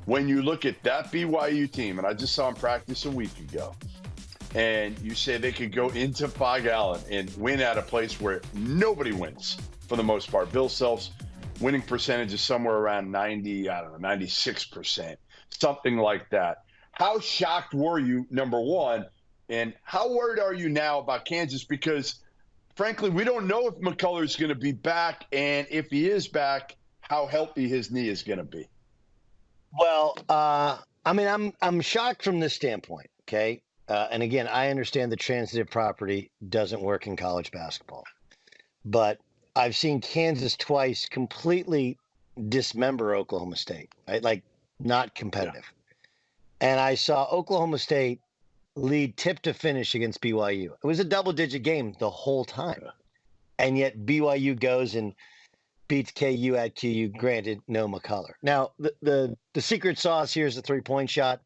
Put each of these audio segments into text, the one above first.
when you look at that BYU team, and I just saw them practice a week ago, and you say they could go into Fog Allen and win at a place where nobody wins for the most part. Bill Self's winning percentage is somewhere around 96%, something like that. How shocked were you, number one, and how worried are you now about Kansas? Because, frankly, we don't know if McCullough's going to be back, and if he is back, how healthy his knee is going to be. Well, I'm shocked from this standpoint, okay? And again, I understand the transitive property doesn't work in college basketball. But I've seen Kansas twice completely dismember Oklahoma State, right? Like, not competitive. And I saw Oklahoma State lead tip to finish against BYU. It was a double-digit game the whole time. And yet BYU goes and beats KU at KU, granted, no McCullough. Now, the secret sauce here is the three-point shot,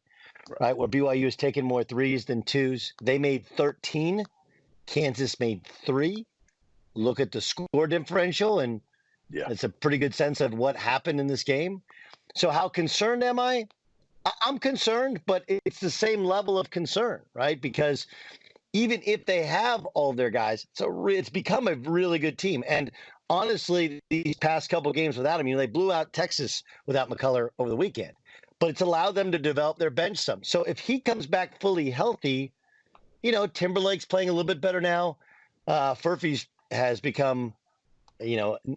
right, where BYU has taken more threes than twos. They made 13. Kansas made 3. Look at the score differential, and it's a pretty good sense of what happened in this game. So how concerned am I? I'm concerned, but it's the same level of concern, right? Because even if they have all their guys, it's become a really good team. And honestly, these past couple games without him, they blew out Texas without McCullough over the weekend. But it's allowed them to develop their bench some. So if he comes back fully healthy, Timberlake's playing a little bit better now. Furphy's has become,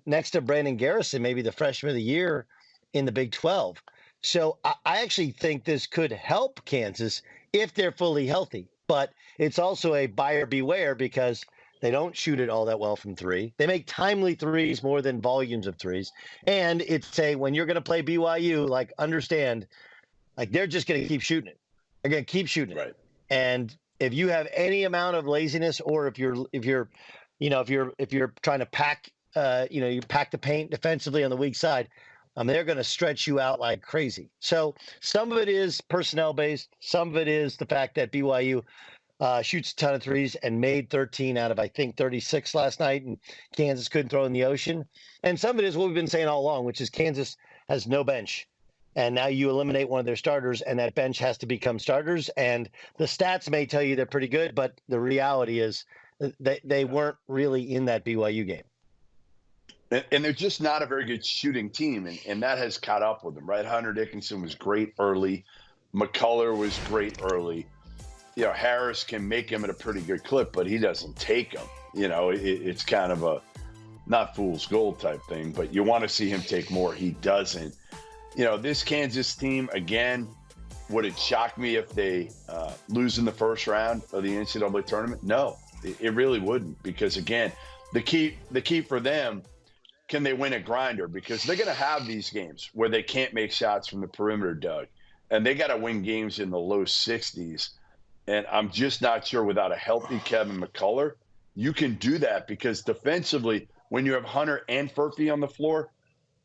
next to Brandon Garrison, maybe the freshman of the year in the Big 12. So I actually think this could help Kansas if they're fully healthy. But it's also a buyer beware because they don't shoot it all that well from 3. They make timely threes more than volumes of threes. And it's when you're going to play BYU, understand, they're just going to keep shooting it. They're going to keep shooting it. Right. And if you have any amount of laziness, or if you're trying to pack, you pack the paint defensively on the weak side, they're going to stretch you out like crazy. So some of it is personnel based. Some of it is the fact that BYU shoots a ton of threes and made 13 out of, I think, 36 last night, and Kansas couldn't throw in the ocean. And some of it is what we've been saying all along, which is Kansas has no bench. And now you eliminate one of their starters, and that bench has to become starters. And the stats may tell you they're pretty good, but the reality is they weren't really in that BYU game. And they're just not a very good shooting team, and that has caught up with them, right? Hunter Dickinson was great early. McCullough was great early. Harris can make him at a pretty good clip, but he doesn't take them. It's kind of a not fool's gold type thing, but you want to see him take more. He doesn't. This Kansas team, again, would it shock me if they lose in the first round of the NCAA tournament? No, it really wouldn't, because, again, the key for them, can they win a grinder? Because they're going to have these games where they can't make shots from the perimeter, Doug, and they got to win games in the low 60s. And I'm just not sure without a healthy Kevin McCullough, you can do that, because defensively, when you have Hunter and Furphy on the floor,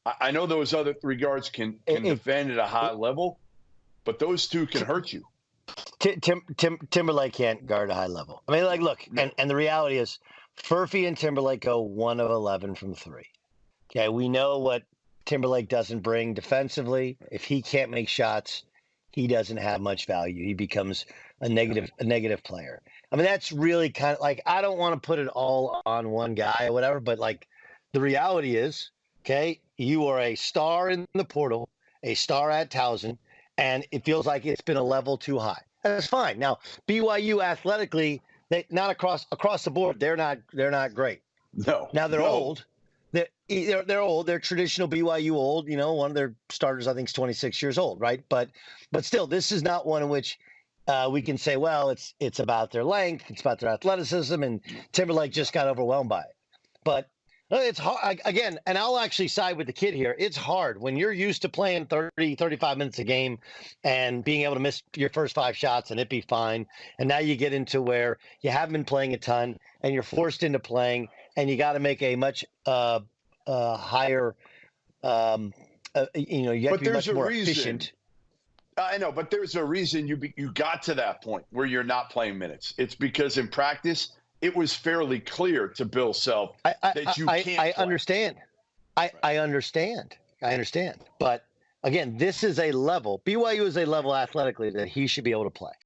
I know those other 3 guards can defend at a high level, but those 2 can hurt you. Timberlake can't guard a high level. Look, and the reality is Furphy and Timberlake go 1 of 11 from 3. Okay, we know what Timberlake doesn't bring defensively. If he can't make shots, he doesn't have much value. He becomes a negative player. That's really kind of I don't want to put it all on one guy or whatever, but the reality is, okay, you are a star in the portal, a star at Towson, and it feels like it's been a level too high. That's fine. Now, BYU athletically, they not across the board, they're not great. No. Now they're old. They're old. They're traditional BYU old. One of their starters, I think, is 26 years old, right? But still, this is not one in which we can say, well, it's about their length, it's about their athleticism, and Timberlake just got overwhelmed by it. But it's hard, again, and I'll actually side with the kid here. It's hard when you're used to playing 30, 35 minutes a game and being able to miss your first 5 shots and it be fine. And now you get into where you haven't been playing a ton and you're forced into playing, and you got to make a much higher, you have to be much more efficient. I know, but there's a reason you got to that point where you're not playing minutes. It's because in practice, it was fairly clear to Bill Self that you can't play. Understand. I understand. But Again, this is a level. BYU is a level athletically that he should be able to play.